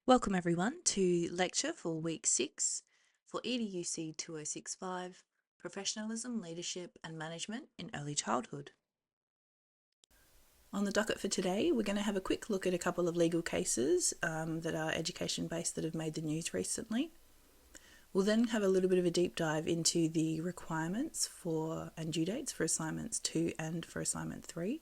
Welcome everyone to lecture for week 6 for EDUC2065, Professionalism, Leadership and Management in Early Childhood. On the docket for today, we're going to have a quick look at a couple of legal cases that are education-based that have made the news recently. We'll then have a little bit of a deep dive into the requirements for and due dates for assignments 2 and for assignment 3.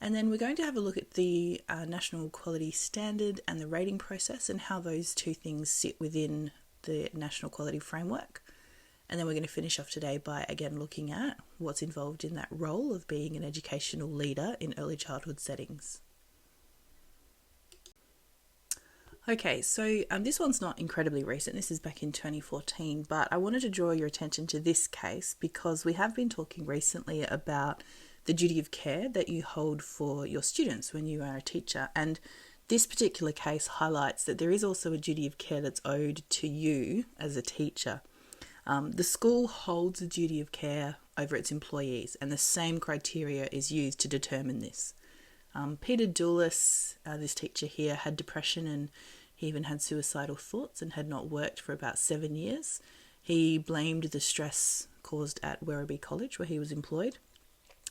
And then we're going to have a look at the National Quality Standard and the rating process and how those two things sit within the National Quality Framework. And then we're going to finish off today by again looking at what's involved in that role of being an educational leader in early childhood settings. Okay, so this one's not incredibly recent. This is back in 2014, but I wanted to draw your attention to this case because we have been talking recently about the duty of care that you hold for your students when you are a teacher. And this particular case highlights that there is also a duty of care that's owed to you as a teacher. The school holds a duty of care over its employees, and the same criteria is used to determine this. Peter Doulis, this teacher here, had depression and he even had suicidal thoughts and had not worked for about 7 years. He blamed the stress caused at Werribee College where he was employed.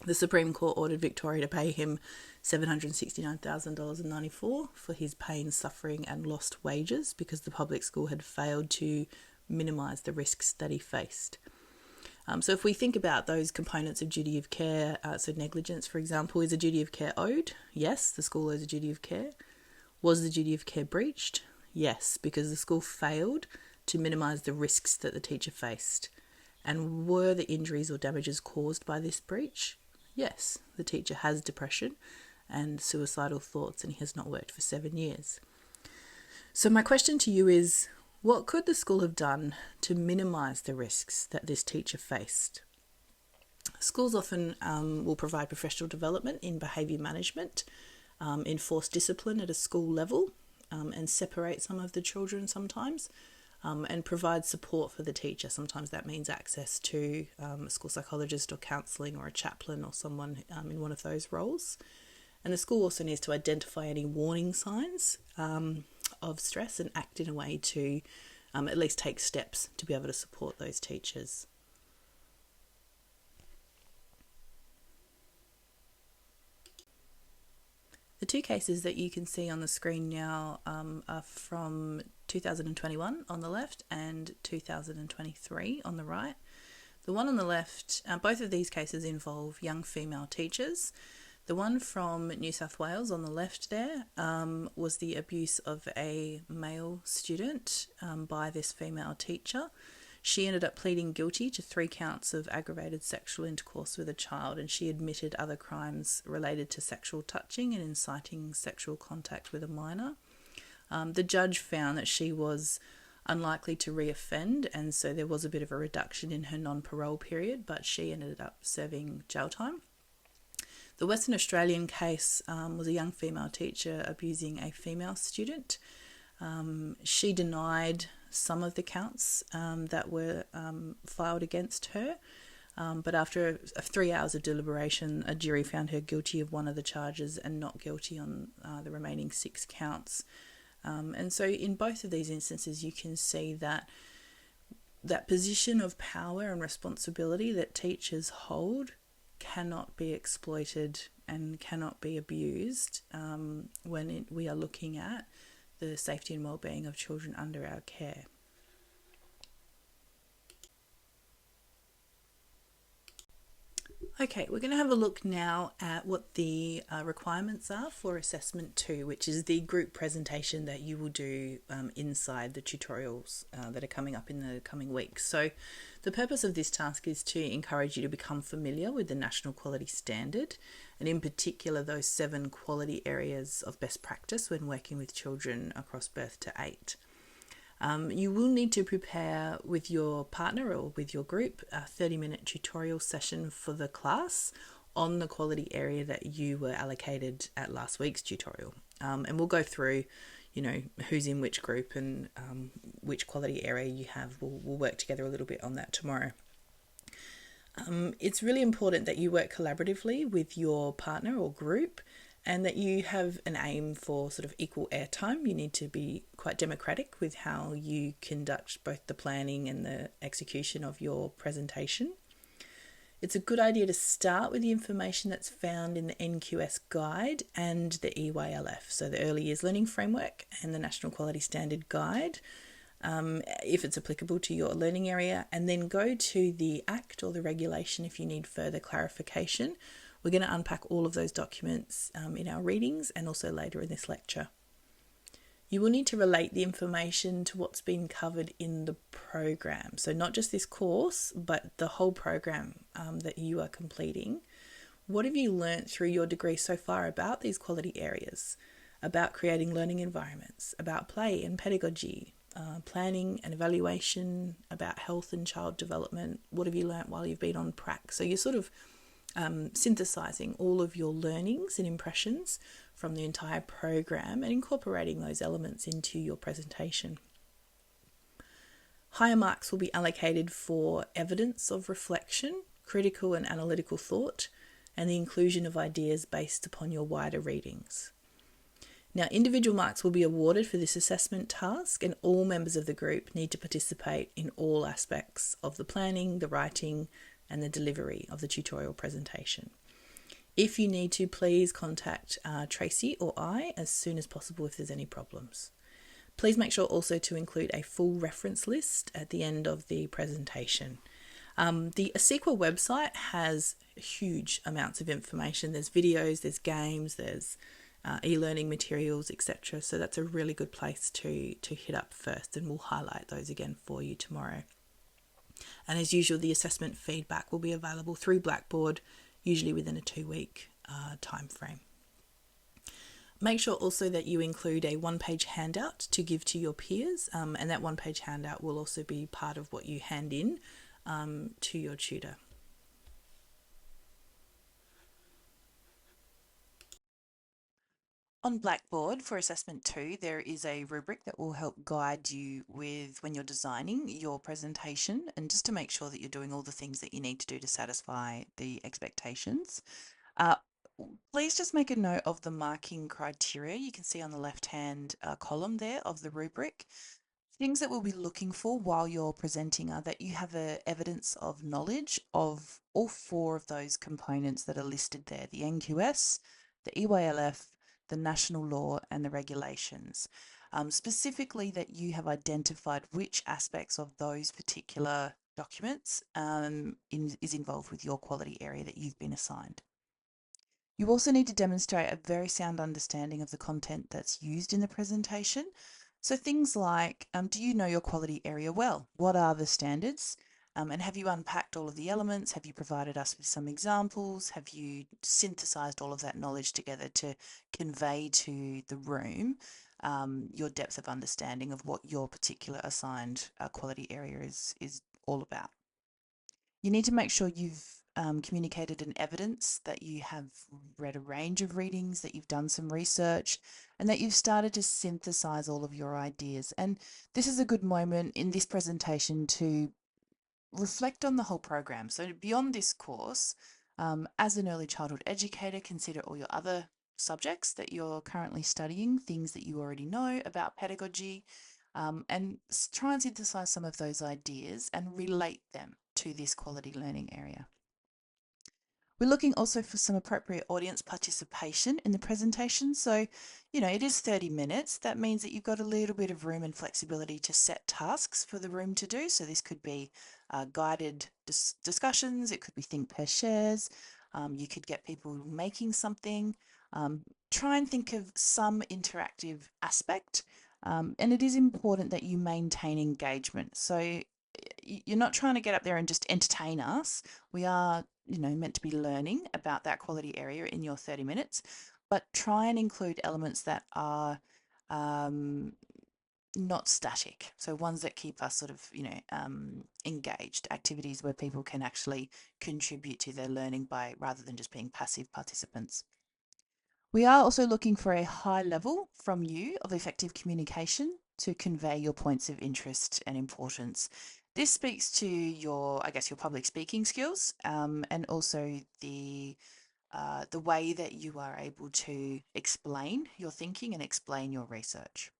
The Supreme Court ordered Victoria to pay him $769,094 for his pain, suffering and lost wages because the public school had failed to minimise the risks that he faced. So if we think about those components of duty of care, so negligence, for example, is a duty of care owed? Yes, the school owes a duty of care. Was the duty of care breached? Yes, because the school failed to minimise the risks that the teacher faced. And were the injuries or damages caused by this breach? Yes, the teacher has depression and suicidal thoughts and he has not worked for 7 years. So my question to you is, what could the school have done to minimise the risks that this teacher faced? Schools often will provide professional development in behaviour management, enforce discipline at a school level and separate some of the children sometimes. And provide support for the teacher. Sometimes that means access to a school psychologist or counselling or a chaplain or someone in one of those roles. And the school also needs to identify any warning signs of stress and act in a way to at least take steps to be able to support those teachers. The two cases that you can see on the screen now are from 2021 on the left and 2023 on the right. The one on the left, both of these cases involve young female teachers. The one from New South Wales on the left there was the abuse of a male student by this female teacher. She ended up pleading guilty to 3 counts of aggravated sexual intercourse with a child, and she admitted other crimes related to sexual touching and inciting sexual contact with a minor. The judge found that she was unlikely to reoffend, and so there was a bit of a reduction in her non-parole period, but she ended up serving jail time. The Western Australian case was a young female teacher abusing a female student. She denied some of the counts that were filed against her, but after 3 hours of deliberation, a jury found her guilty of one of the charges and not guilty on the remaining 6 counts. And so in both of these instances, you can see that position of power and responsibility that teachers hold cannot be exploited and cannot be abused when we are looking at the safety and well-being of children under our care. Okay, we're going to have a look now at what the requirements are for Assessment 2, which is the group presentation that you will do inside the tutorials that are coming up in the coming weeks. So the purpose of this task is to encourage you to become familiar with the National Quality Standard, and in particular those 7 quality areas of best practice when working with children across birth to 8. You will need to prepare with your partner or with your group a 30-minute tutorial session for the class on the quality area that you were allocated at last week's tutorial. And we'll go through, who's in which group and which quality area you have. We'll work together a little bit on that tomorrow. It's really important that you work collaboratively with your partner or group and that you have an aim for sort of equal airtime. You need to be quite democratic with how you conduct both the planning and the execution of your presentation. It's a good idea to start with the information that's found in the NQS guide and the EYLF, so the Early Years Learning Framework and the National Quality Standard Guide, if it's applicable to your learning area, and then go to the Act or the regulation if you need further clarification. We're going to unpack all of those documents in our readings and also later in this lecture. You will need to relate the information to what's been covered in the program. So not just this course, but the whole program that you are completing. What have you learnt through your degree so far about these quality areas, about creating learning environments, about play and pedagogy, planning and evaluation, about health and child development? What have you learnt while you've been on prac? So you're sort of synthesizing all of your learnings and impressions from the entire program and incorporating those elements into your presentation. Higher marks will be allocated for evidence of reflection, critical and analytical thought, and the inclusion of ideas based upon your wider readings. Now, individual marks will be awarded for this assessment task, and all members of the group need to participate in all aspects of the planning, the writing, and the delivery of the tutorial presentation. If you need to, please contact Tracy or I as soon as possible if there's any problems. Please make sure also to include a full reference list at the end of the presentation. The ASEQA website has huge amounts of information. There's videos, there's games, there's e-learning materials, etc. So that's a really good place to hit up first, and we'll highlight those again for you tomorrow. And as usual, the assessment feedback will be available through Blackboard, usually within a 2-week time frame. Make sure also that you include a one-page handout to give to your peers, and that one-page handout will also be part of what you hand in to your tutor. On Blackboard for Assessment 2, there is a rubric that will help guide you with when you're designing your presentation, and just to make sure that you're doing all the things that you need to do to satisfy the expectations. Please just make a note of the marking criteria you can see on the left-hand column there of the rubric. Things that we'll be looking for while you're presenting are that you have evidence of knowledge of all 4 of those components that are listed there: the NQS, the EYLF, the national law, and the regulations. Specifically that you have identified which aspects of those particular documents is involved with your quality area that you've been assigned. You also need to demonstrate a very sound understanding of the content that's used in the presentation. So things like, do you know your quality area well? What are the standards? And have you unpacked all of the elements? Have you provided us with some examples? Have you synthesized all of that knowledge together to convey to the room your depth of understanding of what your particular assigned quality area is all about? You need to make sure you've communicated an evidence that you have read a range of readings, that you've done some research, and that you've started to synthesize all of your ideas. And this is a good moment in this presentation to reflect on the whole program. So beyond this course, as an early childhood educator, consider all your other subjects that you're currently studying, things that you already know about pedagogy, and try and synthesize some of those ideas and relate them to this quality learning area. We're looking also for some appropriate audience participation in the presentation. So, it is 30 minutes. That means that you've got a little bit of room and flexibility to set tasks for the room to do. So this could be guided discussions. It could be think pair shares. You could get people making something. Try and think of some interactive aspect. And it is important that you maintain engagement. So you're not trying to get up there and just entertain us. We are, meant to be learning about that quality area in your 30 minutes, but try and include elements that are not static. So ones that keep us sort of, engaged, activities where people can actually contribute to their learning by rather than just being passive participants. We are also looking for a high level from you of effective communication to convey your points of interest and importance. This speaks to your public speaking skills and also the the way that you are able to explain your thinking and explain your research.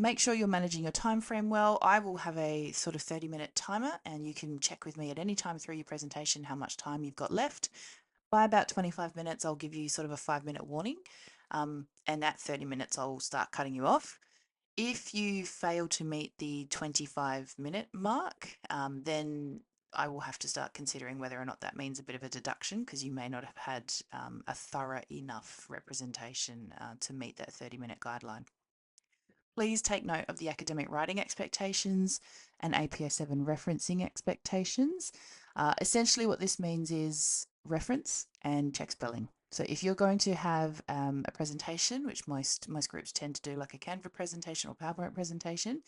Make sure you're managing your time frame well. I will have a sort of 30-minute timer, and you can check with me at any time through your presentation how much time you've got left. By about 25 minutes, I'll give you sort of a 5-minute warning, and at 30 minutes, I'll start cutting you off. If you fail to meet the 25-minute mark, then I will have to start considering whether or not that means a bit of a deduction, because you may not have had a thorough enough representation to meet that 30-minute guideline. Please take note of the academic writing expectations and APA 7 referencing expectations. Essentially, what this means is reference and check spelling. So if you're going to have a presentation, which most groups tend to do, like a Canva presentation or PowerPoint presentation,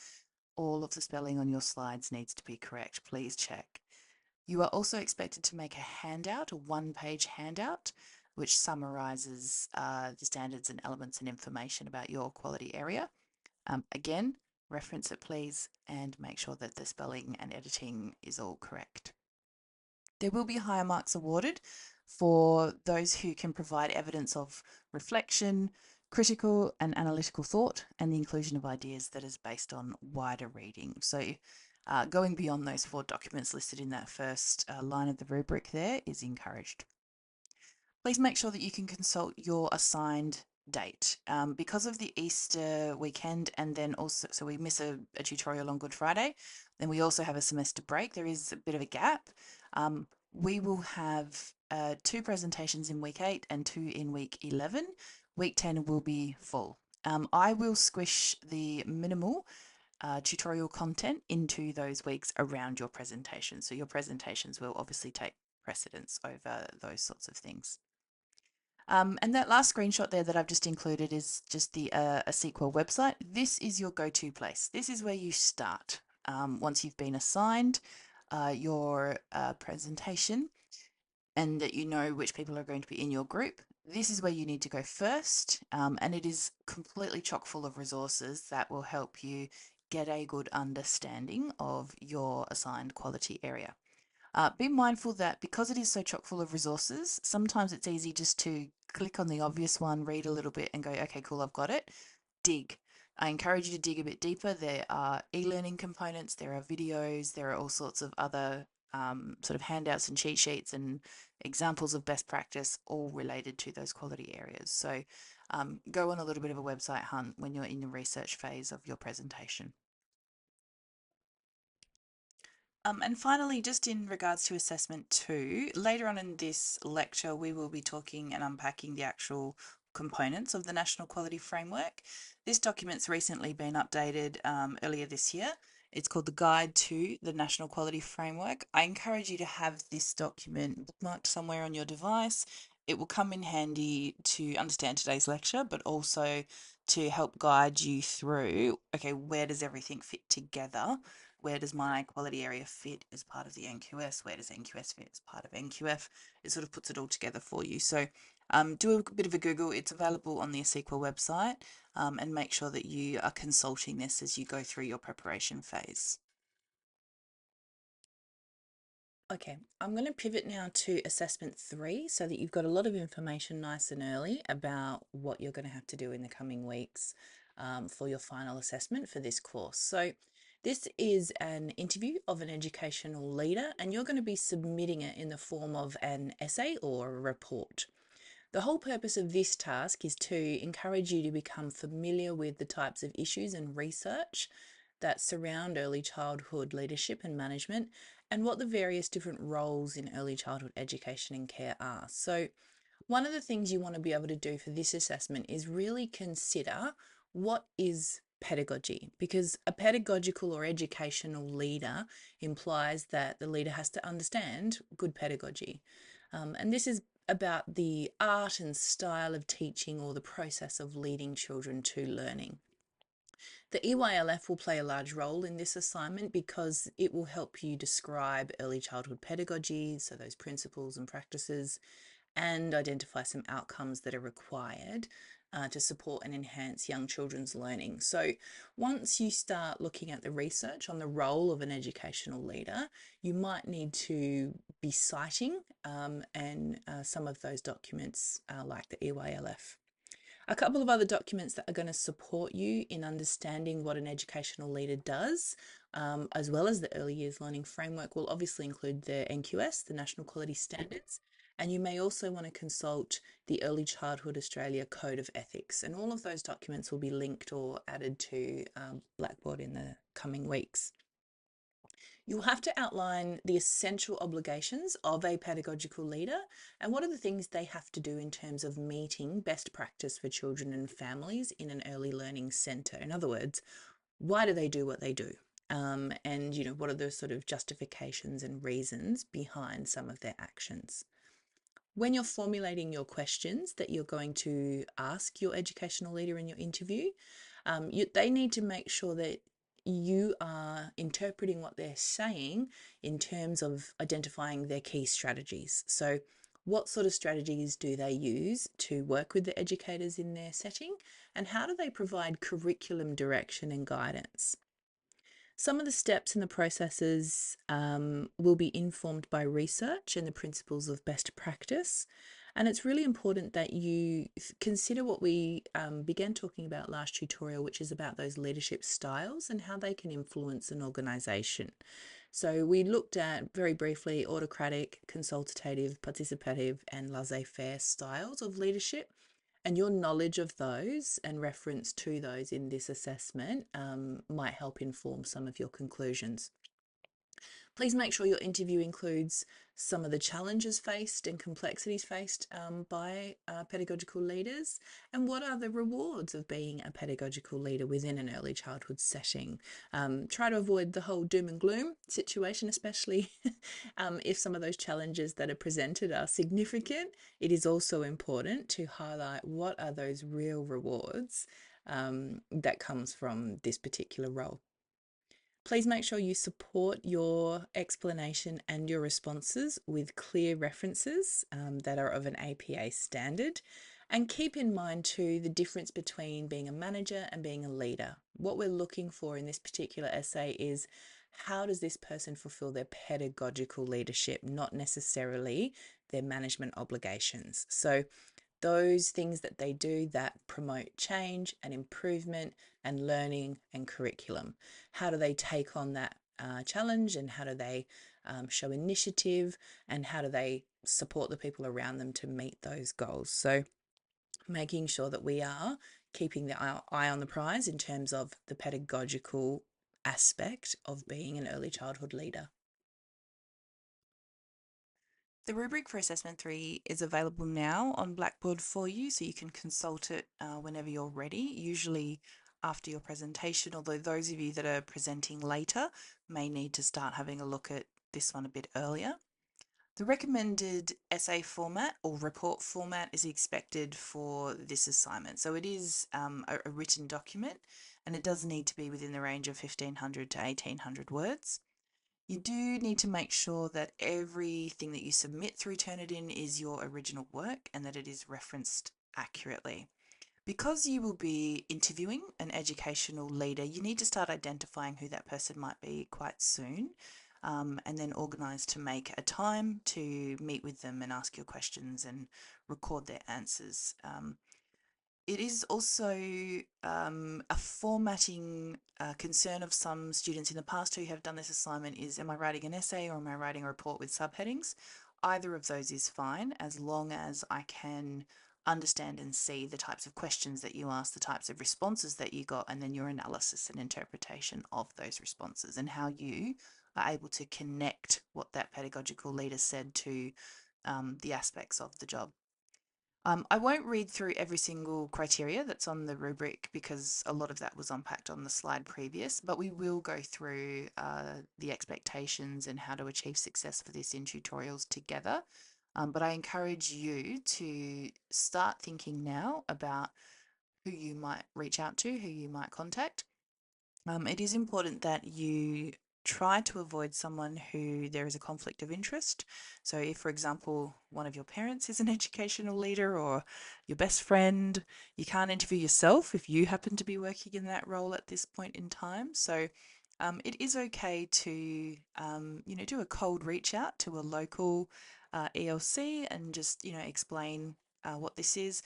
all of the spelling on your slides needs to be correct. Please check. You are also expected to make a handout, a one-page handout, which summarizes the standards and elements and information about your quality area. Again, reference it please, and make sure that the spelling and editing is all correct. There will be higher marks awarded for those who can provide evidence of reflection, critical and analytical thought, and the inclusion of ideas that is based on wider reading. So going beyond those 4 documents listed in that first line of the rubric there is encouraged. Please make sure that you can consult your assigned date. Because of the Easter weekend, and then also, so we miss a tutorial on Good Friday, then we also have a semester break. There is a bit of a gap. We will have 2 presentations in week 8 and 2 in week 11. Week 10 will be full. I will squish the minimal tutorial content into those weeks around your presentation. So your presentations will obviously take precedence over those sorts of things. And that last screenshot there that I've just included is just the a SQL website. This is your go-to place. This is where you start. Once you've been assigned your presentation and that you know which people are going to be in your group, this is where you need to go first. And it is completely chock full of resources that will help you get a good understanding of your assigned quality area. Be mindful that because it is so chock full of resources, sometimes it's easy just to click on the obvious one, read a little bit and go, okay, cool, I've got it. Dig. I encourage you to dig a bit deeper. There are e-learning components, there are videos, there are all sorts of other sort of handouts and cheat sheets and examples of best practice, all related to those quality areas. So go on a little bit of a website hunt when you're in the research phase of your presentation. And finally, just in regards to assessment 2, later on in this lecture, we will be talking and unpacking the actual components of the National Quality Framework. This document's recently been updated earlier this year. It's called the Guide to the National Quality Framework. I encourage you to have this document bookmarked somewhere on your device. It will come in handy to understand today's lecture, but also to help guide you through, okay, where does everything fit together? Where does my quality area fit as part of the NQS? Where does NQS fit as part of NQF? It sort of puts it all together for you. So do a bit of a Google. It's available on the ASEQA website, and make sure that you are consulting this as you go through your preparation phase. Okay, I'm going to pivot now to assessment 3 so that you've got a lot of information nice and early about what you're going to have to do in the coming weeks for your final assessment for this course. So this is an interview of an educational leader, and you're going to be submitting it in the form of an essay or a report. The whole purpose of this task is to encourage you to become familiar with the types of issues and research that surround early childhood leadership and management, and what the various different roles in early childhood education and care are. So one of the things you want to be able to do for this assessment is really consider what is pedagogy, because a pedagogical or educational leader implies that the leader has to understand good pedagogy. And this is about the art and style of teaching or the process of leading children to learning. The EYLF will play a large role in this assignment because it will help you describe early childhood pedagogy, so those principles and practices, and identify some outcomes that are required to support and enhance young children's learning. So, once you start looking at the research on the role of an educational leader, you might need to be citing and some of those documents, like the EYLF. A couple of other documents that are going to support you in understanding what an educational leader does, as well as the early years learning framework, will obviously include the NQS, the National Quality Standards, and you may also want to consult the Early Childhood Australia Code of Ethics. And all of those documents will be linked or added to Blackboard in the coming weeks. You'll have to outline the essential obligations of a pedagogical leader and what are the things they have to do in terms of meeting best practice for children and families in an early learning centre. In other words, why do they do what they do? And what are the sort of justifications and reasons behind some of their actions? When you're formulating your questions that you're going to ask your educational leader in your interview, they need to make sure that you are interpreting what they're saying in terms of identifying their key strategies. So, what sort of strategies do they use to work with the educators in their setting, and how do they provide curriculum direction and guidance? Some of the steps and the processes will be informed by research and the principles of best practice. And it's really important that you consider what we began talking about last tutorial, which is about those leadership styles and how they can influence an organisation. So we looked at very briefly autocratic, consultative, participative, and laissez-faire styles of leadership. And your knowledge of those and reference to those in this assessment might help inform some of your conclusions. Please make sure your interview includes some of the challenges faced and complexities faced by pedagogical leaders, and what are the rewards of being a pedagogical leader within an early childhood setting. Try to avoid the whole doom and gloom situation, especially if some of those challenges that are presented are significant. It is also important to highlight what are those real rewards that comes from this particular role. Please make sure you support your explanation and your responses with clear references that are of an APA standard. And keep in mind too the difference between being a manager and being a leader. What we're looking for in this particular essay is how does this person fulfill their pedagogical leadership, not necessarily their management obligations. So those things that they do that promote change and improvement and learning and curriculum. How do they take on that challenge, and how do they show initiative, and how do they support the people around them to meet those goals? So making sure that we are keeping the eye on the prize in terms of the pedagogical aspect of being an early childhood leader. The rubric for Assessment 3 is available now on Blackboard for you, so you can consult it whenever you're ready, usually after your presentation, although those of you that are presenting later may need to start having a look at this one a bit earlier. The recommended essay format or report format is expected for this assignment. So it is a written document, and it does need to be within the range of 1,500 to 1,800 words. You do need to make sure that everything that you submit through Turnitin is your original work and that it is referenced accurately. Because you will be interviewing an educational leader, you need to start identifying who that person might be quite soon, and then organise to make a time to meet with them and ask your questions and record their answers. It is also a formatting concern of some students in the past who have done this assignment is, am I writing an essay or am I writing a report with subheadings? Either of those is fine, as long as I can understand and see the types of questions that you asked, the types of responses that you got, and then your analysis and interpretation of those responses and how you are able to connect what that pedagogical leader said to the aspects of the job. I won't read through every single criteria that's on the rubric because a lot of that was unpacked on the slide previous, but we will go through the expectations and how to achieve success for this in tutorials together. But I encourage you to start thinking now about who you might reach out to, who you might contact. It is important that you try to avoid someone who there is a conflict of interest. So if, for example, one of your parents is an educational leader or your best friend, you can't interview yourself if you happen to be working in that role at this point in time. So it is okay to, do a cold reach out to a local ELC and just, explain what this is.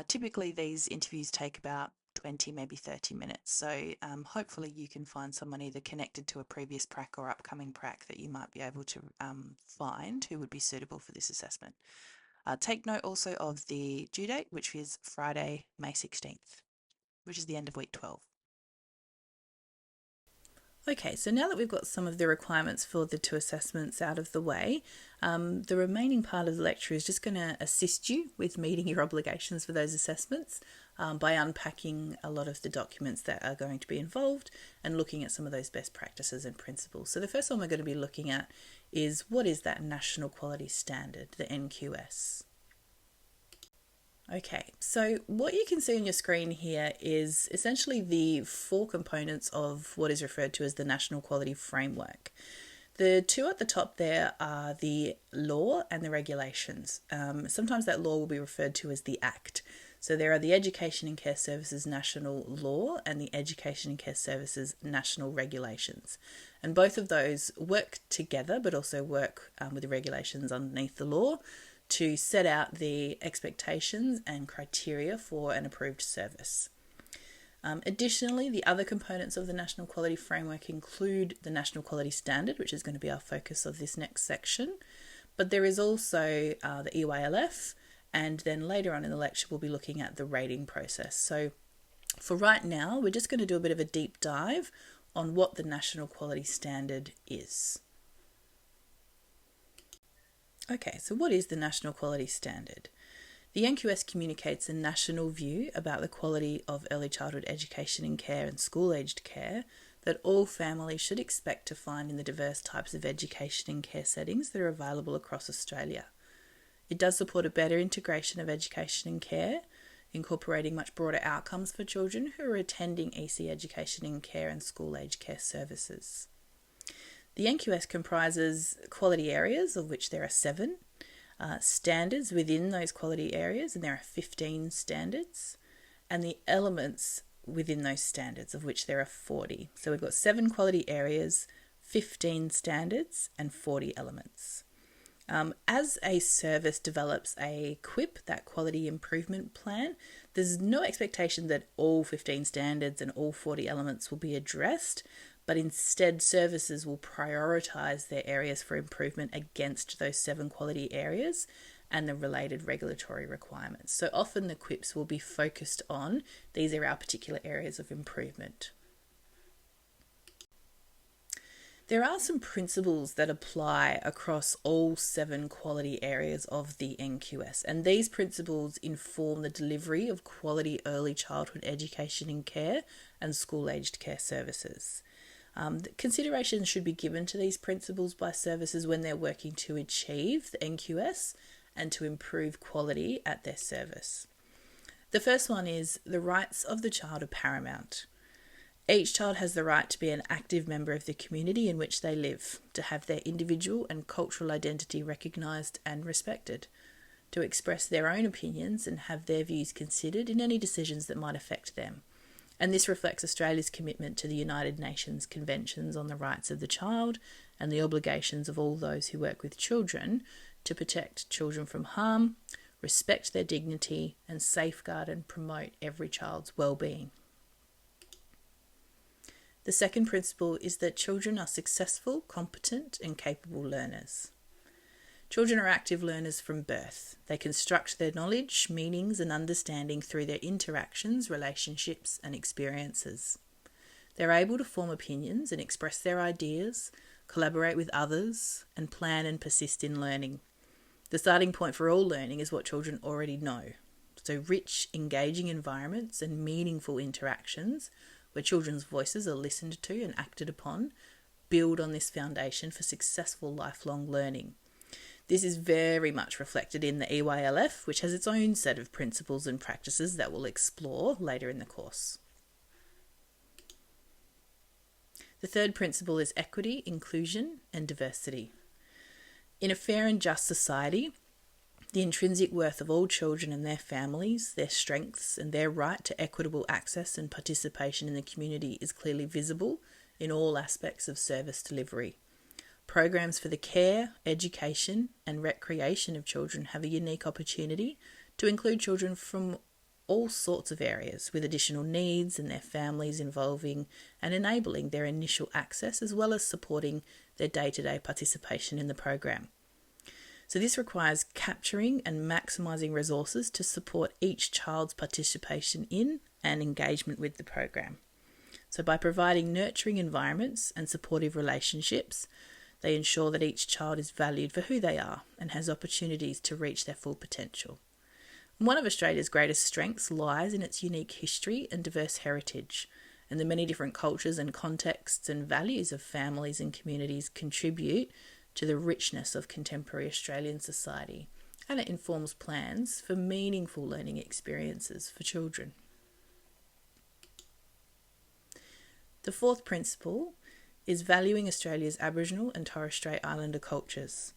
Typically, these interviews take about 20, maybe 30 minutes. So hopefully you can find someone either connected to a previous prac or upcoming prac that you might be able to find who would be suitable for this assessment. Take note also of the due date, which is Friday, May 16th, which is the end of week 12. Okay, so now that we've got some of the requirements for the two assessments out of the way, the remaining part of the lecture is just going to assist you with meeting your obligations for those assessments by unpacking a lot of the documents that are going to be involved and looking at some of those best practices and principles. So the first one we're going to be looking at is what is that National Quality Standard, the NQS? Okay, so what you can see on your screen here is essentially the four components of what is referred to as the National Quality Framework. The two at the top there are the law and the regulations. Sometimes that law will be referred to as the Act. So there are the Education and Care Services National Law and the Education and Care Services National Regulations. And both of those work together, but also work with the regulations underneath the law to set out the expectations and criteria for an approved service. Additionally, the other components of the National Quality Framework include the National Quality Standard, which is going to be our focus of this next section, but there is also the EYLF, and then later on in the lecture we'll be looking at the rating process. So for right now, we're just going to do a bit of a deep dive on what the National Quality Standard is. Okay, so what is the National Quality Standard? The NQS communicates a national view about the quality of early childhood education and care and school-aged care that all families should expect to find in the diverse types of education and care settings that are available across Australia. It does support a better integration of education and care, incorporating much broader outcomes for children who are attending EC education and care and school-aged care services. The NQS comprises quality areas, of which there are 7, standards within those quality areas, and there are 15 standards, and the elements within those standards, of which there are 40. So we've got 7 quality areas, 15 standards, and 40 elements. As a service develops a QIP, that quality improvement plan, there's no expectation that all 15 standards and all 40 elements will be addressed, but instead services will prioritise their areas for improvement against those 7 quality areas and the related regulatory requirements. So often the QIPs will be focused on these are our particular areas of improvement. There are some principles that apply across all 7 quality areas of the NQS, and these principles inform the delivery of quality early childhood education and care and school-aged care services. Consideration should be given to these principles by services when they're working to achieve the NQS and to improve quality at their service. The first one is the rights of the child are paramount. Each child has the right to be an active member of the community in which they live, to have their individual and cultural identity recognised and respected, to express their own opinions and have their views considered in any decisions that might affect them. And this reflects Australia's commitment to the United Nations Conventions on the Rights of the Child and the obligations of all those who work with children to protect children from harm, respect their dignity, and safeguard and promote every child's well-being. The second principle is that children are successful, competent, and capable learners. Children are active learners from birth. They construct their knowledge, meanings, and understanding through their interactions, relationships, and experiences. They're able to form opinions and express their ideas, collaborate with others, and plan and persist in learning. The starting point for all learning is what children already know. So rich, engaging environments and meaningful interactions where children's voices are listened to and acted upon build on this foundation for successful lifelong learning. This is very much reflected in the EYLF, which has its own set of principles and practices that we'll explore later in the course. The third principle is equity, inclusion, and diversity. In a fair and just society, the intrinsic worth of all children and their families, their strengths, and their right to equitable access and participation in the community is clearly visible in all aspects of service delivery. Programs for the care, education, and recreation of children have a unique opportunity to include children from all sorts of areas with additional needs and their families, involving and enabling their initial access as well as supporting their day-to-day participation in the program. So this requires capturing and maximising resources to support each child's participation in and engagement with the program. So by providing nurturing environments and supportive relationships, they ensure that each child is valued for who they are and has opportunities to reach their full potential. One of Australia's greatest strengths lies in its unique history and diverse heritage, and the many different cultures and contexts and values of families and communities contribute to the richness of contemporary Australian society, and it informs plans for meaningful learning experiences for children. The fourth principle is valuing Australia's Aboriginal and Torres Strait Islander cultures.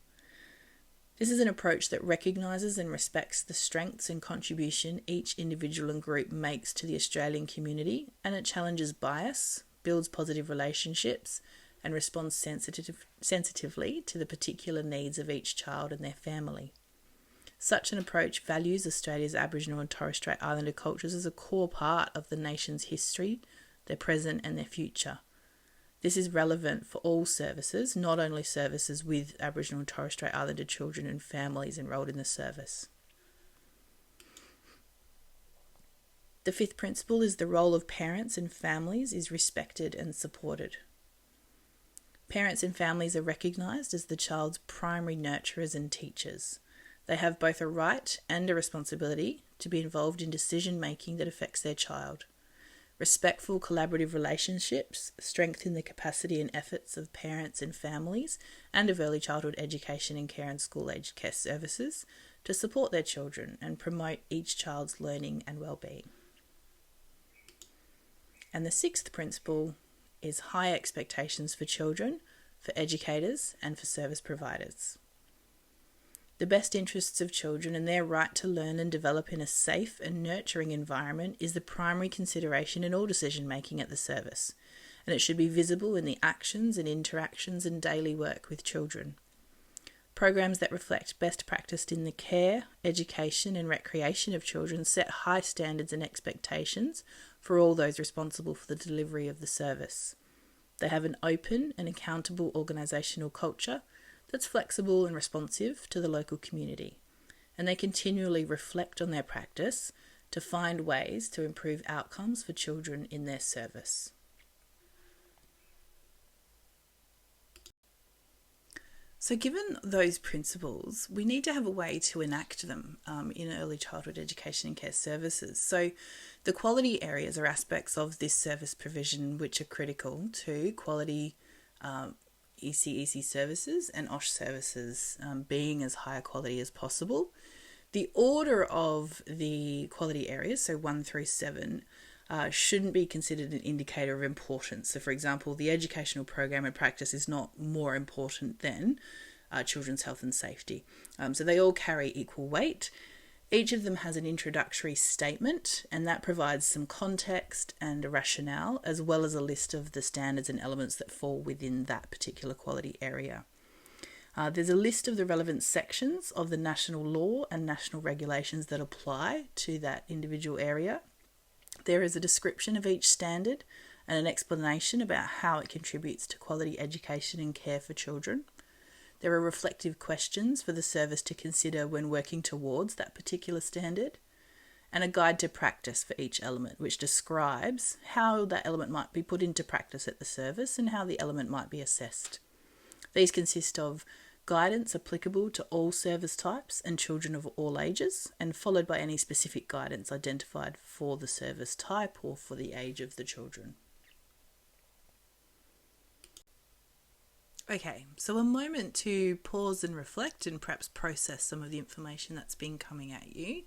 This is an approach that recognises and respects the strengths and contribution each individual and group makes to the Australian community, and it challenges bias, builds positive relationships, and responds sensitively to the particular needs of each child and their family. Such an approach values Australia's Aboriginal and Torres Strait Islander cultures as a core part of the nation's history, their present and their future. This is relevant for all services, not only services with Aboriginal and Torres Strait Islander children and families enrolled in the service. The fifth principle is the role of parents and families is respected and supported. Parents and families are recognised as the child's primary nurturers and teachers. They have both a right and a responsibility to be involved in decision making that affects their child. Respectful collaborative relationships strengthen the capacity and efforts of parents and families and of early childhood education and care and school-aged care services to support their children and promote each child's learning and well-being. And the sixth principle is high expectations for children, for educators, and for service providers. The best interests of children and their right to learn and develop in a safe and nurturing environment is the primary consideration in all decision making at the service, and it should be visible in the actions and interactions and daily work with children. Programs that reflect best practice in the care, education and recreation of children set high standards and expectations for all those responsible for the delivery of the service. They have an open and accountable organisational culture that's flexible and responsive to the local community, and they continually reflect on their practice to find ways to improve outcomes for children in their service. So given those principles, we need to have a way to enact them in early childhood education and care services. So the quality areas are aspects of this service provision which are critical to quality ECEC services and OSH services being as high a quality as possible. The order of the quality areas, so 1 through 7, shouldn't be considered an indicator of importance. So for example, the educational program and practice is not more important than children's health and safety. So they all carry equal weight. Each of them has an introductory statement, and that provides some context and a rationale, as well as a list of the standards and elements that fall within that particular quality area. There's a list of the relevant sections of the national law and national regulations that apply to that individual area. There is a description of each standard and an explanation about how it contributes to quality education and care for children. There are reflective questions for the service to consider when working towards that particular standard, and a guide to practice for each element, which describes how that element might be put into practice at the service and how the element might be assessed. These consist of guidance applicable to all service types and children of all ages, and followed by any specific guidance identified for the service type or for the age of the children. Okay, so a moment to pause and reflect and perhaps process some of the information that's been coming at you.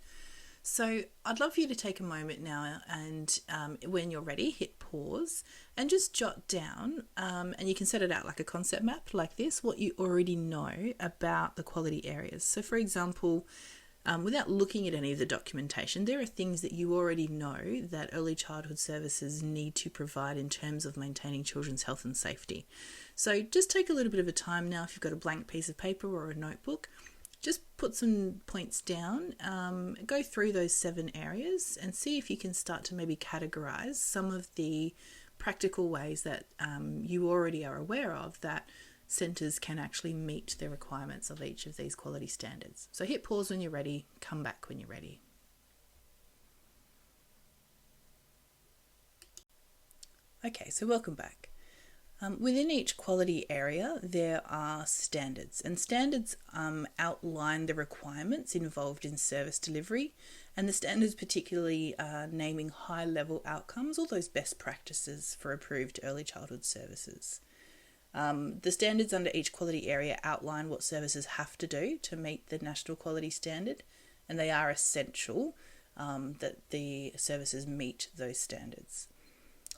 So I'd love for you to take a moment now and when you're ready, hit pause and just jot down, and you can set it out like a concept map like this, what you already know about the quality areas. So for example, without looking at any of the documentation, there are things that you already know that early childhood services need to provide in terms of maintaining children's health and safety. So just take a little bit of a time now, if you've got a blank piece of paper or a notebook, just put some points down, go through those 7 areas and see if you can start to maybe categorise some of the practical ways that you already are aware of that centres can actually meet the requirements of each of these quality standards. So hit pause when you're ready, come back when you're ready. Okay, so welcome back. Within each quality area, there are standards, and standards outline the requirements involved in service delivery, and the standards particularly are naming high-level outcomes, all those best practices for approved early childhood services. The standards under each quality area outline what services have to do to meet the national quality standard, and they are essential that the services meet those standards.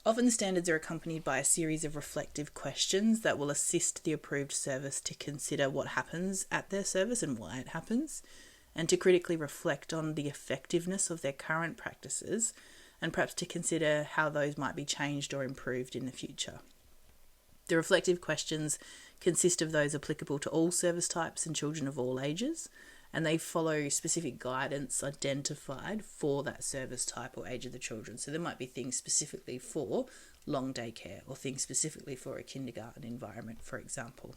Often the standards are accompanied by a series of reflective questions that will assist the approved service to consider what happens at their service and why it happens, and to critically reflect on the effectiveness of their current practices, and perhaps to consider how those might be changed or improved in the future. The reflective questions consist of those applicable to all service types and children of all ages, and they follow specific guidance identified for that service type or age of the children. So there might be things specifically for long day care or things specifically for a kindergarten environment, for example.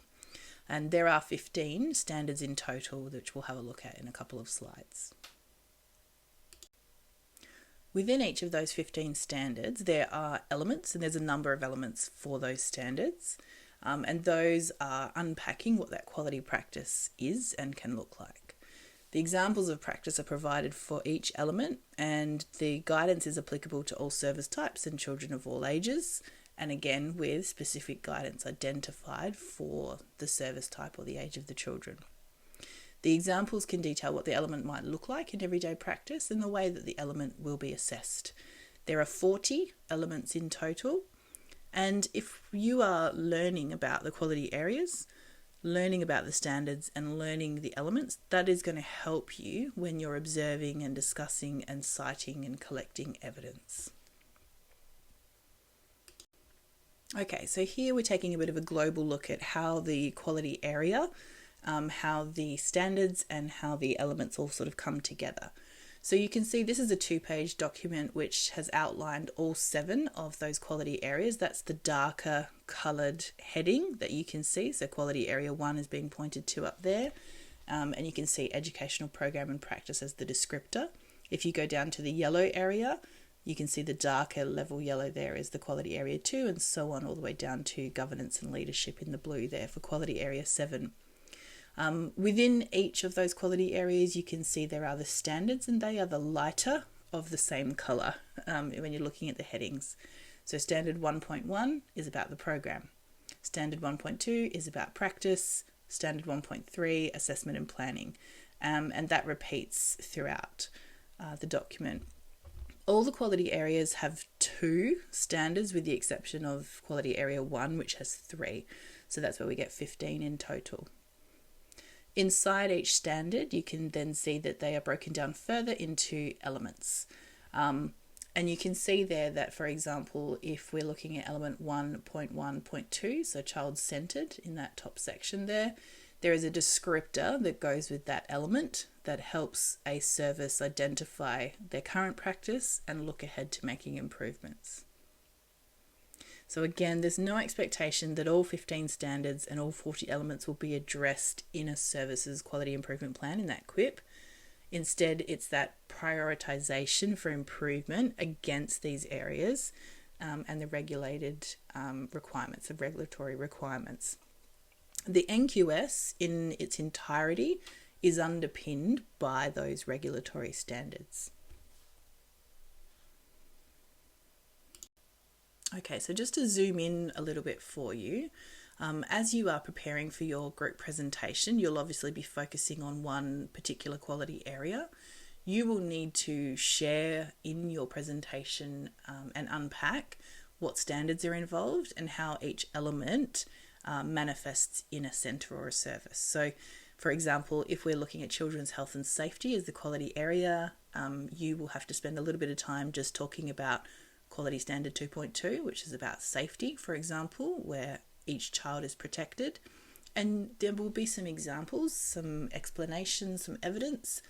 And there are 15 standards in total, which we'll have a look at in a couple of slides. Within each of those 15 standards, there are elements, and there's a number of elements for those standards, and those are unpacking what that quality practice is and can look like. The examples of practice are provided for each element, and the guidance is applicable to all service types and children of all ages, and again with specific guidance identified for the service type or the age of the children. The examples can detail what the element might look like in everyday practice and the way that the element will be assessed. There are 40 elements in total, and if you are learning about the quality areas, learning about the standards and learning the elements, that is going to help you when you're observing and discussing and citing and collecting evidence. Okay, so here we're taking a bit of a global look at how the quality area, how the standards and how the elements all sort of come together. So you can see this is a 2-page document which has outlined all 7 of those quality areas. That's the darker coloured heading that you can see. So quality area 1 is being pointed to up there, and you can see educational program and practice as the descriptor. If you go down to the yellow area, you can see the darker level yellow there is the quality area 2, and so on all the way down to governance and leadership in the blue there for quality area 7. Within each of those quality areas, you can see there are the standards, and they are the lighter of the same colour when you're looking at the headings. So standard 1.1 is about the program. Standard 1.2 is about practice. Standard 1.3, assessment and planning. And that repeats throughout the document. All the quality areas have 2 standards with the exception of quality area 1, which has 3. So that's where we get 15 in total. Inside each standard, you can then see that they are broken down further into elements. And you can see there that, for example, if we're looking at element 1.1.2, so child-centered in that top section there is a descriptor that goes with that element that helps a service identify their current practice and look ahead to making improvements. So again, there's no expectation that all 15 standards and all 40 elements will be addressed in a services quality improvement plan in that QIP. Instead, it's that prioritisation for improvement against these areas and the regulated requirements, the regulatory requirements. The NQS in its entirety is underpinned by those regulatory standards. Okay, so just to zoom in a little bit for you, as you are preparing for your group presentation, you'll obviously be focusing on one particular quality area. you will need to share in your presentation and unpack what standards are involved and how each element manifests in a centre or a service. So, for example, if we're looking at children's health and safety as the quality area, you will have to spend a little bit of time just talking about Quality Standard 2.2, which is about safety, for example, where each child is protected. And there will be some examples, some explanations, some evidence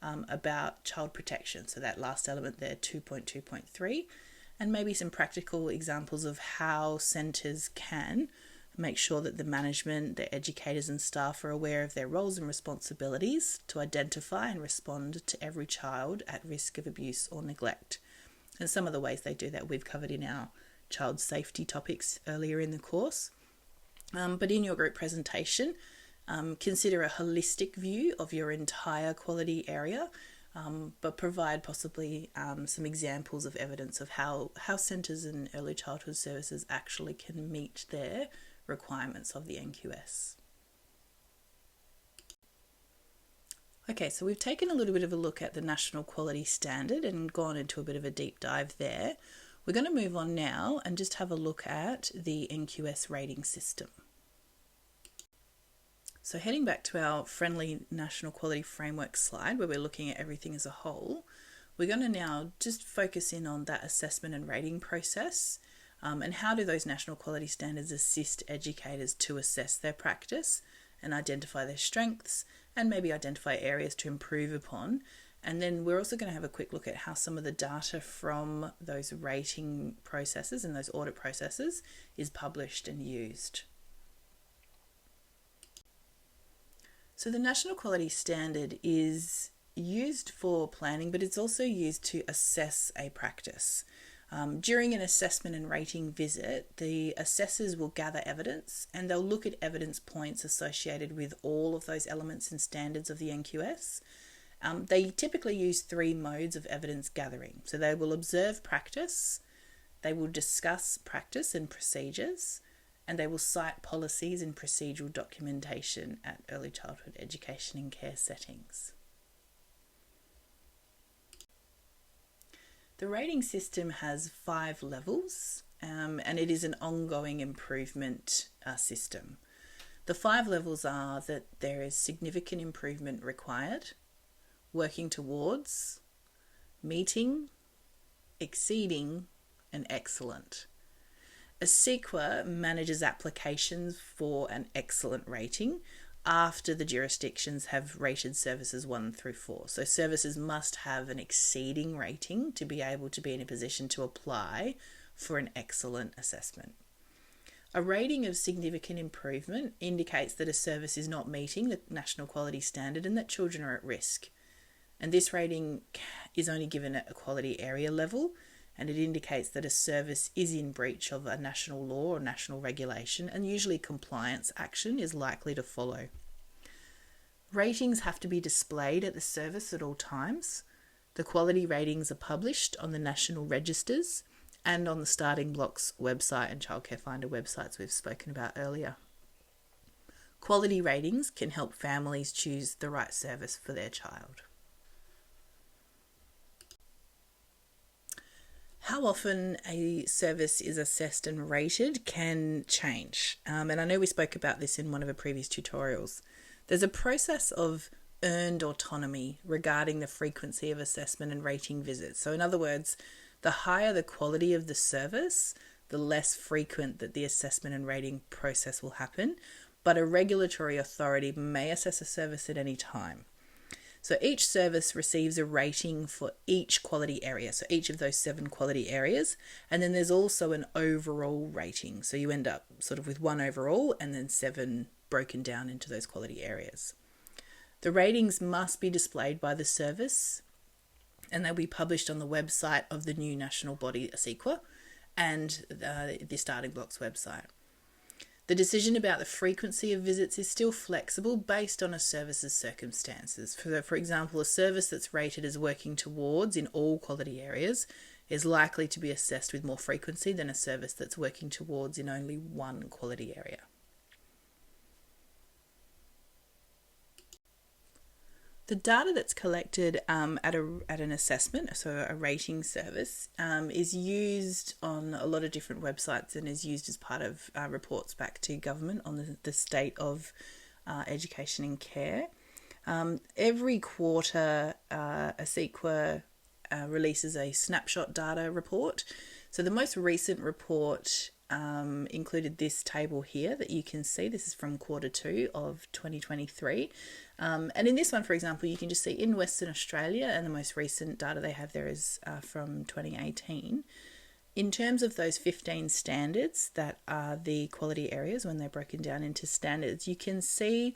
about child protection. So that last element there, 2.2.3, and maybe some practical examples of how centres can make sure that the management, the educators and staff are aware of their roles and responsibilities to identify and respond to every child at risk of abuse or neglect. And some of the ways they do that we've covered in our child safety topics earlier in the course. But in your group presentation, consider a holistic view of your entire quality area, but provide possibly some examples of evidence of how centres and early childhood services actually can meet their requirements of the NQS. Okay, so we've taken a little bit of a look at the National Quality Standard and gone into a bit of a deep dive there. We're going to move on now and just have a look at the NQS rating system. So heading back to our friendly National Quality Framework slide where we're looking at everything as a whole, we're going to now just focus in on that assessment and rating process and how do those national quality standards assist educators to assess their practice and identify their strengths and maybe identify areas to improve upon. And then we're also going to have a quick look at how some of the data from those rating processes and those audit processes is published and used. So the National Quality Standard is used for planning, but it's also used to assess a practice. During an assessment and rating visit, the assessors will gather evidence and they'll look at evidence points associated with all of those elements and standards of the NQS. They typically use 3 modes of evidence gathering. So they will observe practice, they will discuss practice and procedures, and they will cite policies and procedural documentation at early childhood education and care settings. The rating system has 5 levels, and it is an ongoing improvement system. The 5 levels are that there is significant improvement required, working towards, meeting, exceeding, and excellent. A CEQA manages applications for an excellent rating after the jurisdictions have rated services 1 through 4. So services must have an exceeding rating to be able to be in a position to apply for an excellent assessment. A rating of significant improvement indicates that a service is not meeting the national quality standard and that children are at risk. And this rating is only given at a quality area level, and it indicates that a service is in breach of a national law or national regulation, and usually compliance action is likely to follow. Ratings have to be displayed at the service at all times. The quality ratings are published on the national registers and on the Starting Blocks website and Childcare Finder websites we've spoken about earlier. Quality ratings can help families choose the right service for their child. How often a service is assessed and rated can change. And I know we spoke about this in one of the previous tutorials. There's a process of earned autonomy regarding the frequency of assessment and rating visits. So in other words, the higher the quality of the service, the less frequent that the assessment and rating process will happen. But a regulatory authority may assess a service at any time. So each service receives a rating for each quality area, so each of those 7 quality areas, and then there's also an overall rating. So you end up sort of with 1 overall and then 7 broken down into those quality areas. The ratings must be displayed by the service and they'll be published on the website of the new national body, CEQA, and the Starting Blocks website. The decision about the frequency of visits is still flexible based on a service's circumstances. For example, a service that's rated as working towards in all quality areas is likely to be assessed with more frequency than a service that's working towards in only 1 quality area. The data that's collected at an assessment, so a rating service, is used on a lot of different websites and is used as part of reports back to government on the state of education and care. Every quarter, ASEQA releases a snapshot data report. So the most recent report included this table here that you can see. This is from Q2 of 2023. And in this one, for example, you can just see in Western Australia, and the most recent data they have there is from 2018. In terms of those 15 standards that are the quality areas, when they're broken down into standards, you can see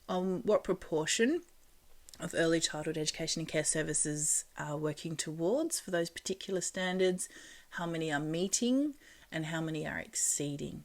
what proportion of early childhood education and care services are working towards for those particular standards, how many are meeting, and how many are exceeding.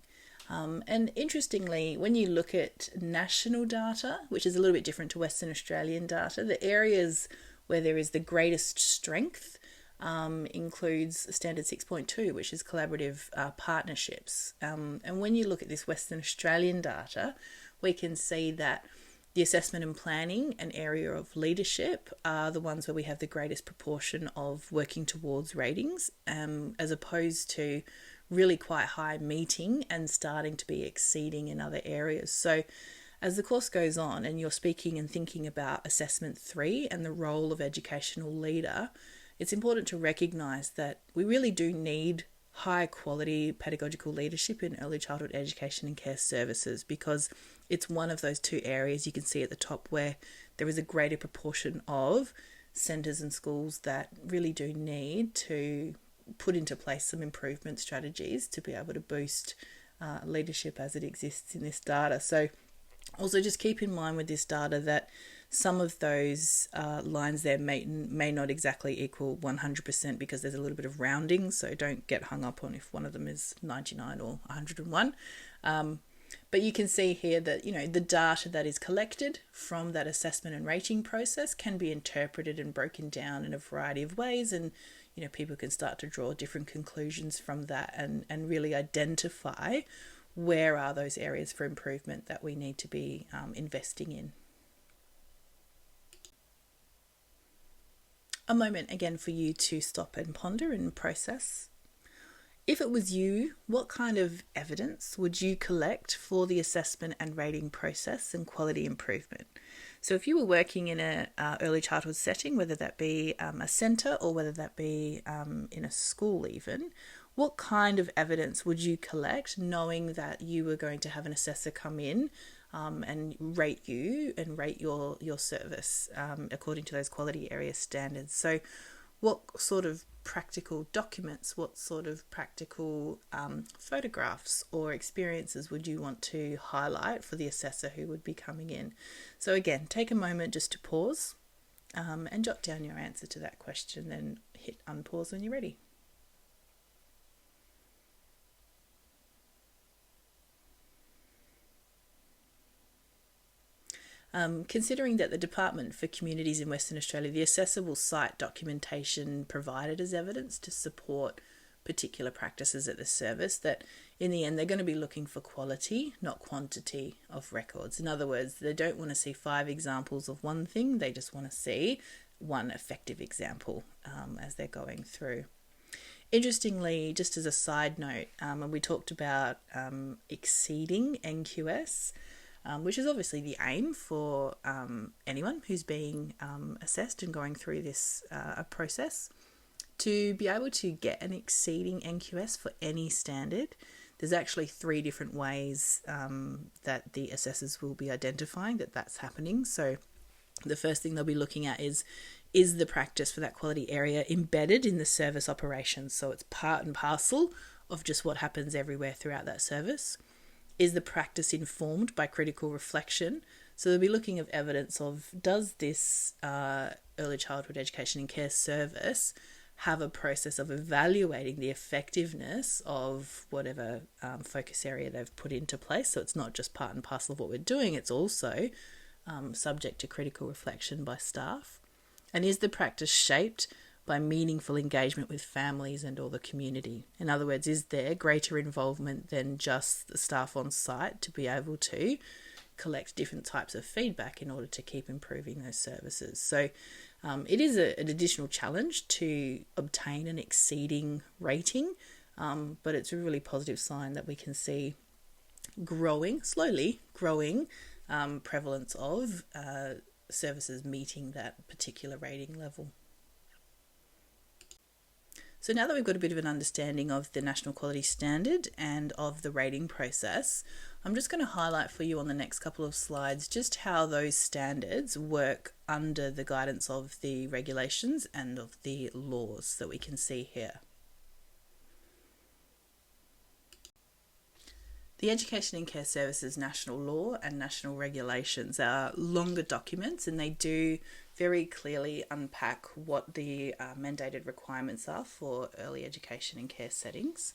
And interestingly, when you look at national data, which is a little bit different to Western Australian data, the areas where there is the greatest strength includes Standard 6.2, which is collaborative partnerships. And when you look at this Western Australian data, we can see that the assessment and planning and area of leadership are the ones where we have the greatest proportion of working towards ratings, as opposed to really quite high meeting and starting to be exceeding in other areas. So as the course goes on and you're speaking and thinking about assessment 3 and the role of educational leader, it's important to recognise that we really do need high quality pedagogical leadership in early childhood education and care services, because it's one of those two areas you can see at the top where there is a greater proportion of centres and schools that really do need to put into place some improvement strategies to be able to boost leadership as it exists in this data. So also just keep in mind with this data that some of those lines there may not exactly equal 100% because there's a little bit of rounding, so don't get hung up on if one of them is 99 or 101. But you can see here that, the data that is collected from that assessment and rating process can be interpreted and broken down in a variety of ways, and people can start to draw different conclusions from that and really identify where are those areas for improvement that we need to be investing in. A moment again for you to stop and ponder and process. If it was you, what kind of evidence would you collect for the assessment and rating process and quality improvement? So if you were working in a early childhood setting, whether that be a centre or whether that be in a school even, what kind of evidence would you collect knowing that you were going to have an assessor come in and rate you and rate your service according to those quality area standards? So what sort of practical documents, what sort of practical photographs or experiences would you want to highlight for the assessor who would be coming in? So again, take a moment just to pause and jot down your answer to that question and hit unpause when you're ready. Considering that the Department for Communities in Western Australia, the assessor will cite documentation provided as evidence to support particular practices at the service, that in the end they're going to be looking for quality, not quantity of records. In other words, they don't want to see 5 examples of one thing, they just want to see one effective example as they're going through. Interestingly, just as a side note, when we talked about exceeding NQS, which is obviously the aim for anyone who's being assessed and going through this process, to be able to get an exceeding NQS for any standard. There's actually 3 different ways that the assessors will be identifying that that's happening. So the first thing they'll be looking at is the practice for that quality area embedded in the service operations? So it's part and parcel of just what happens everywhere throughout that service. Is the practice informed by critical reflection? So they'll be looking at evidence of, does this early childhood education and care service have a process of evaluating the effectiveness of whatever focus area they've put into place? So it's not just part and parcel of what we're doing, it's also subject to critical reflection by staff. And is the practice shaped by meaningful engagement with families and or the community? In other words, is there greater involvement than just the staff on site to be able to collect different types of feedback in order to keep improving those services. So it is an additional challenge to obtain an exceeding rating, but it's a really positive sign that we can see slowly growing prevalence of services meeting that particular rating level. So now that we've got a bit of an understanding of the National Quality Standard and of the rating process, I'm just going to highlight for you on the next couple of slides just how those standards work under the guidance of the regulations and of the laws that we can see here. The Education and Care Services National Law and National Regulations are longer documents, and they do very clearly unpack what the mandated requirements are for early education and care settings.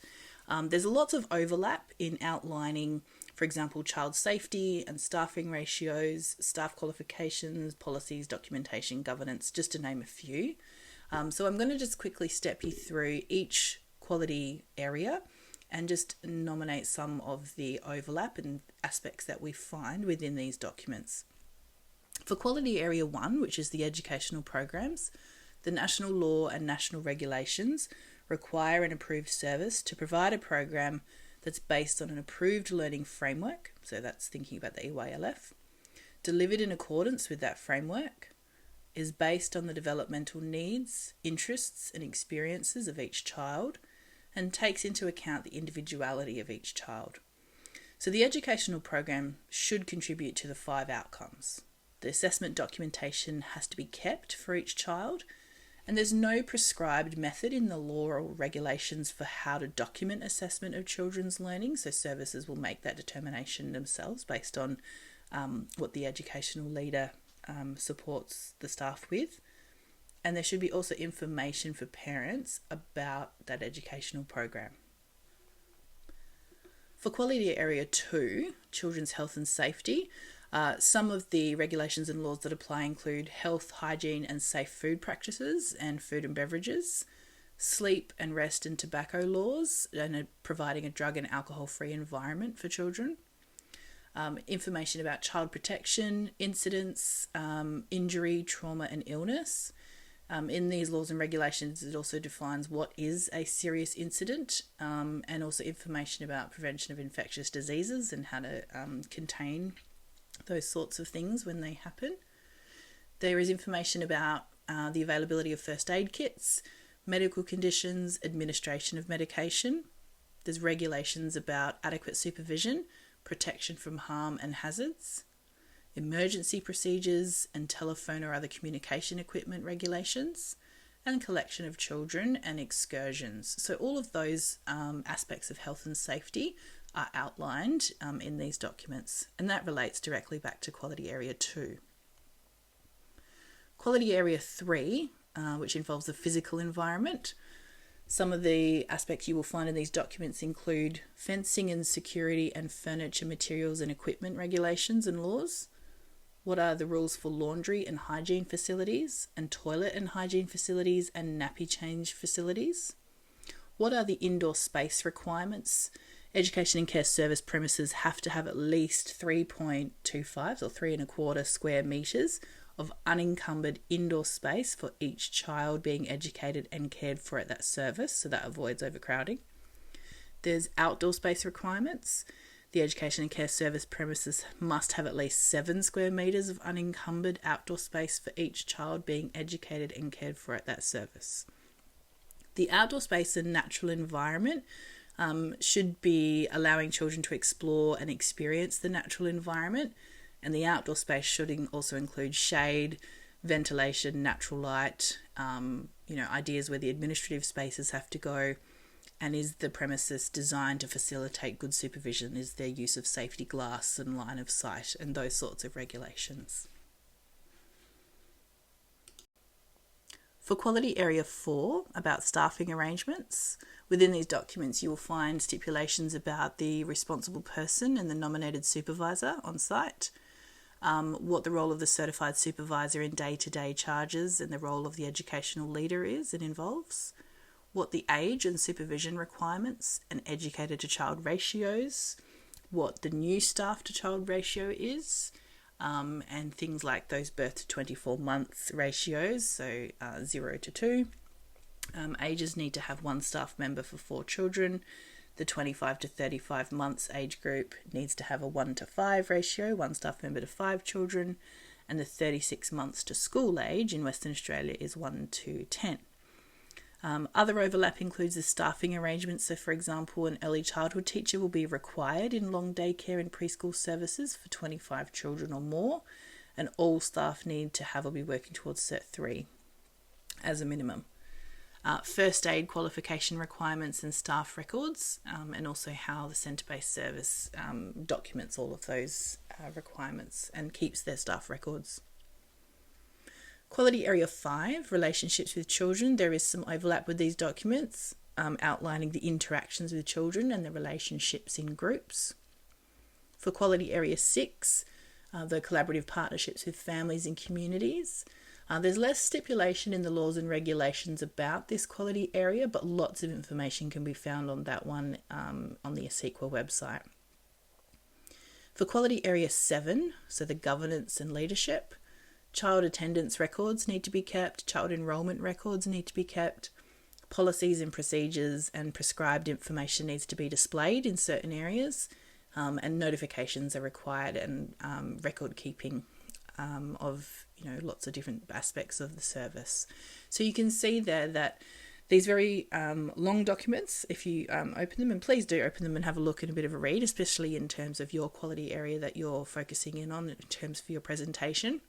There's lots of overlap in outlining, for example, child safety and staffing ratios, staff qualifications, policies, documentation, governance, just to name a few. So I'm going to just quickly step you through each quality area and just nominate some of the overlap and aspects that we find within these documents. For Quality Area 1, which is the educational programs, the national law and national regulations require an approved service to provide a program that's based on an approved learning framework, so that's thinking about the EYLF, delivered in accordance with that framework, is based on the developmental needs, interests and experiences of each child, and takes into account the individuality of each child. So the educational program should contribute to the 5 outcomes. The assessment documentation has to be kept for each child, and there's no prescribed method in the law or regulations for how to document assessment of children's learning, so services will make that determination themselves based on what the educational leader supports the staff with. And there should be also information for parents about that educational program. For Quality Area 2, Children's Health and Safety, some of the regulations and laws that apply include health, hygiene and safe food practices and food and beverages, sleep and rest and tobacco laws, and providing a drug and alcohol-free environment for children, information about child protection, incidents, injury, trauma and illness. In these laws and regulations, it also defines what is a serious incident, and also information about prevention of infectious diseases and how to contain those sorts of things when they happen. There is information about the availability of first aid kits, medical conditions, administration of medication. There's regulations about adequate supervision, protection from harm and hazards, emergency procedures and telephone or other communication equipment regulations, and collection of children and excursions. So all of those aspects of health and safety are outlined in these documents, and that relates directly back to Quality Area 2. Quality Area 3, which involves the physical environment. Some of the aspects you will find in these documents include fencing and security and furniture, materials and equipment regulations and laws. What are the rules for laundry and hygiene facilities and toilet and hygiene facilities and nappy change facilities? What are the indoor space requirements? Education and care service premises have to have at least 3.25 or 3.25 square metres of unencumbered indoor space for each child being educated and cared for at that service, so that avoids overcrowding. There's outdoor space requirements. The education and care service premises must have at least 7 square metres of unencumbered outdoor space for each child being educated and cared for at that service. The outdoor space and natural environment should be allowing children to explore and experience the natural environment, and the outdoor space should also include shade, ventilation, natural light, ideas where the administrative spaces have to go. And is the premises designed to facilitate good supervision? Is there use of safety glass and line of sight and those sorts of regulations? For Quality Area 4, about staffing arrangements, within these documents you will find stipulations about the responsible person and the nominated supervisor on site, what the role of the certified supervisor in day-to-day charges and the role of the educational leader is and involves, what the age and supervision requirements and educator to child ratios, what the new staff to child ratio is, and things like those birth to 24 months ratios, so 0 to 2. Ages need to have 1 staff member for 4 children. The 25 to 35 months age group needs to have a 1 to 5 ratio, 1 staff member to 5 children. And the 36 months to school age in Western Australia is 1 to 10. Other overlap includes the staffing arrangements. So, for example, an early childhood teacher will be required in long daycare and preschool services for 25 children or more, and all staff need to have or be working towards Cert 3 as a minimum. First aid qualification requirements and staff records, and also how the centre-based service documents all of those requirements and keeps their staff records. Quality Area 5, relationships with children. There is some overlap with these documents, outlining the interactions with children and the relationships in groups. For Quality Area 6, the collaborative partnerships with families and communities. There's less stipulation in the laws and regulations about this quality area, but lots of information can be found on that one on the EDUC website. For Quality Area 7, so the governance and leadership, child attendance records need to be kept, child enrolment records need to be kept, policies and procedures and prescribed information needs to be displayed in certain areas, and notifications are required, and record keeping of lots of different aspects of the service. So you can see there that these very long documents, if you open them, and please do open them and have a look and a bit of a read, especially in terms of your quality area that you're focusing in on in terms of your presentation.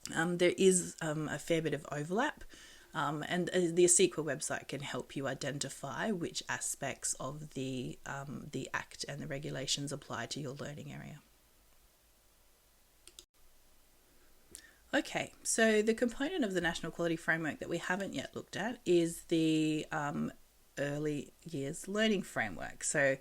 There is a fair bit of overlap, and the EDUC website can help you identify which aspects of the Act and the regulations apply to your learning area. Okay, so the component of the National Quality Framework that we haven't yet looked at is the Early Years Learning Framework. So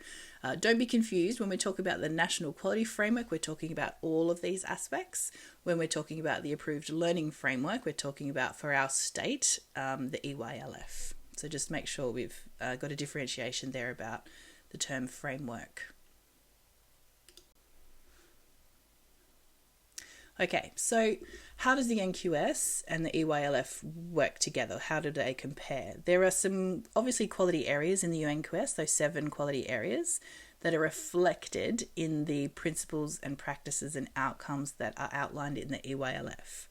don't be confused. When we talk about the National Quality Framework, we're talking about all of these aspects. When we're talking about the Approved Learning Framework, we're talking about, for our state, the EYLF. So just make sure we've got a differentiation there about the term framework. Okay, so how does the NQS and the EYLF work together? How do they compare? There are some obviously quality areas in the NQS, those 7 quality areas, that are reflected in the principles and practices and outcomes that are outlined in the EYLF.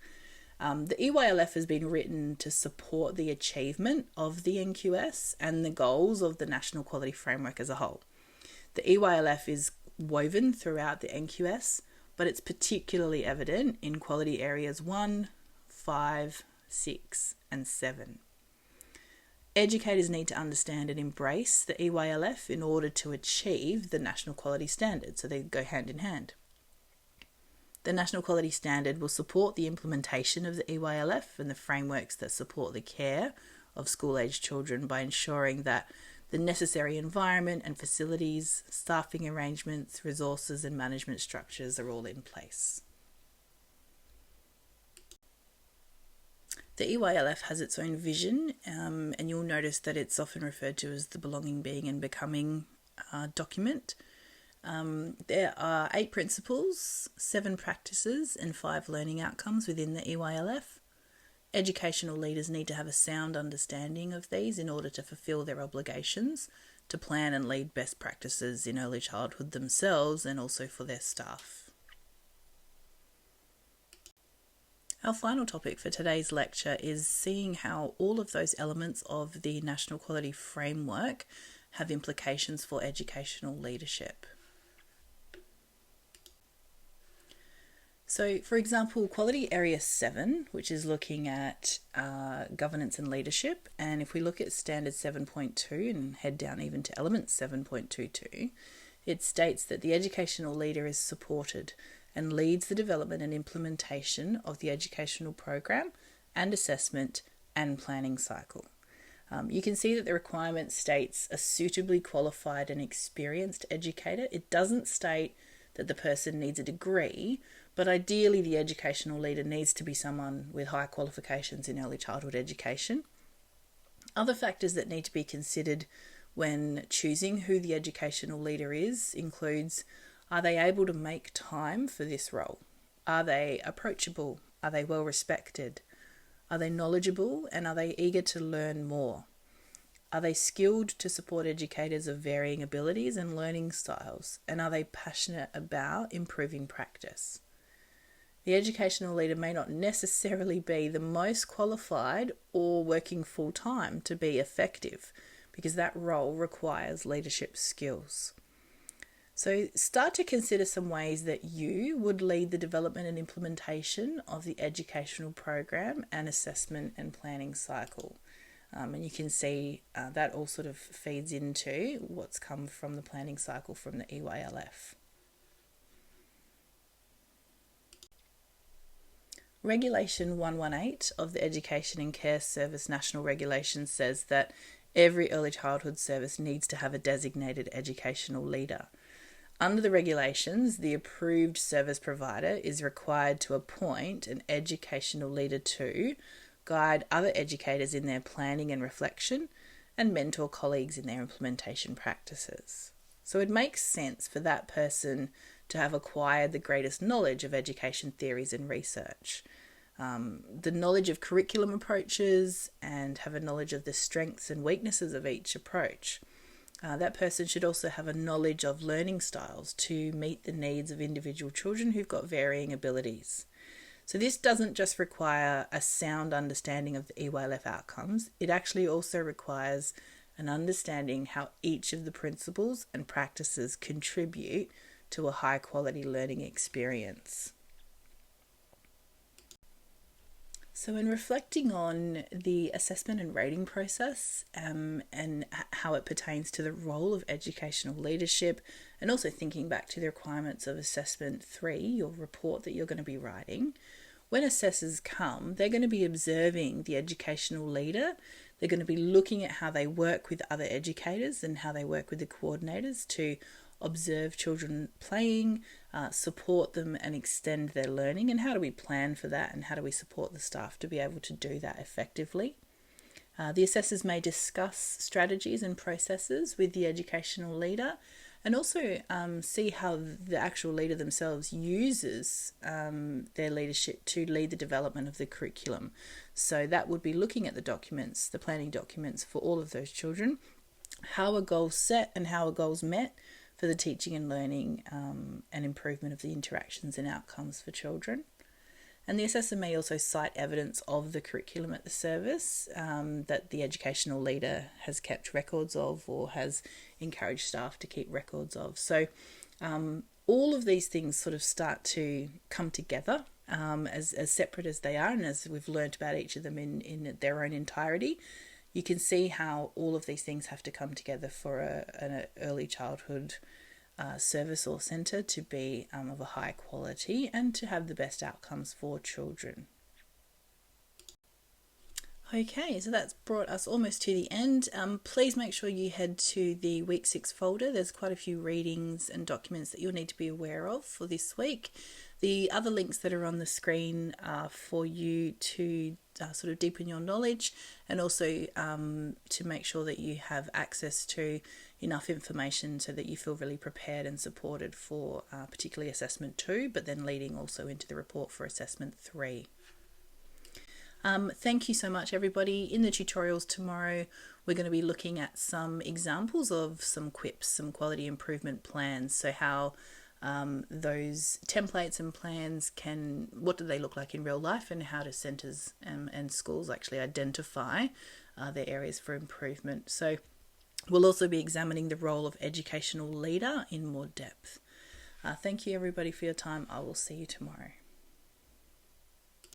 The EYLF has been written to support the achievement of the NQS and the goals of the National Quality Framework as a whole. The EYLF is woven throughout the NQS, but it's particularly evident in quality areas 1, 5, 6, and 7. Educators need to understand and embrace the EYLF in order to achieve the National Quality Standard, so they go hand in hand. The National Quality Standard will support the implementation of the EYLF and the frameworks that support the care of school-aged children by ensuring that the necessary environment and facilities, staffing arrangements, resources and management structures are all in place. The EYLF has its own vision, and you'll notice that it's often referred to as the Belonging, Being and Becoming document. There are 8 principles, 7 practices and 5 learning outcomes within the EYLF. Educational leaders need to have a sound understanding of these in order to fulfil their obligations to plan and lead best practices in early childhood themselves and also for their staff. Our final topic for today's lecture is seeing how all of those elements of the National Quality Framework have implications for educational leadership. So, for example, Quality Area 7, which is looking at governance and leadership, and if we look at Standard 7.2 and head down even to Element 7.22, it states that the educational leader is supported and leads the development and implementation of the educational program and assessment and planning cycle. You can see that the requirement states a suitably qualified and experienced educator. It doesn't state that the person needs a degree, but ideally the educational leader needs to be someone with high qualifications in early childhood education. Other factors that need to be considered when choosing who the educational leader is includes Are they able to make time for this role? Are they approachable? Are they well respected? Are they knowledgeable, and are they eager to learn more? Are they skilled to support educators of varying abilities and learning styles? And are they passionate about improving practice? The educational leader may not necessarily be the most qualified or working full-time to be effective, because that role requires leadership skills. So start to consider some ways that you would lead the development and implementation of the educational program and assessment and planning cycle. And you can see that all sort of feeds into what's come from the planning cycle from the EYLF. Regulation 118 of the Education and Care Service National Regulations says that every early childhood service needs to have a designated educational leader. Under the regulations, the approved service provider is required to appoint an educational leader to guide other educators in their planning and reflection and mentor colleagues in their implementation practices. So it makes sense for that person to have acquired the greatest knowledge of education theories and research, the knowledge of curriculum approaches, and have a knowledge of the strengths and weaknesses of each approach. That person should also have a knowledge of learning styles to meet the needs of individual children who've got varying abilities. So this doesn't just require a sound understanding of the EYLF outcomes, it actually also requires an understanding how each of the principles and practices contribute to a high quality learning experience. So in reflecting on the assessment and rating process and how it pertains to the role of educational leadership, and also thinking back to the requirements of Assessment 3, your report that you're going to be writing, when assessors come, they're going to be observing the educational leader. They're going to be looking at how they work with other educators and how they work with the coordinators to observe children playing, support them and extend their learning, and how do we plan for that, and how do we support the staff to be able to do that effectively. The assessors may discuss strategies and processes with the educational leader, and also see how the actual leader themselves uses their leadership to lead the development of the curriculum. So that would be looking at the documents, the planning documents for all of those children, how are goals set and how are goals met for the teaching and learning and improvement of the interactions and outcomes for children. And the assessor may also cite evidence of the curriculum at the service that the educational leader has kept records of or has encouraged staff to keep records of. So all of these things sort of start to come together as separate as they are, and as we've learnt about each of them in their own entirety. You can see how all of these things have to come together for an early childhood service or centre to be of a high quality and to have the best outcomes for children. Okay, so that's brought us almost to the end. Please make sure you head to the Week 6 folder. There's quite a few readings and documents that you'll need to be aware of for this week. The other links that are on the screen are for you to sort of deepen your knowledge, and also to make sure that you have access to enough information so that you feel really prepared and supported for particularly Assessment 2, but then leading also into the report for Assessment 3. Thank you so much, everybody. In the tutorials tomorrow, we're going to be looking at some examples of some QIPs, some quality improvement plans. So how those templates and plans what do they look like in real life, and how do centres and schools actually identify their areas for improvement. So we'll also be examining the role of educational leader in more depth. Thank you, everybody, for your time. I will see you tomorrow.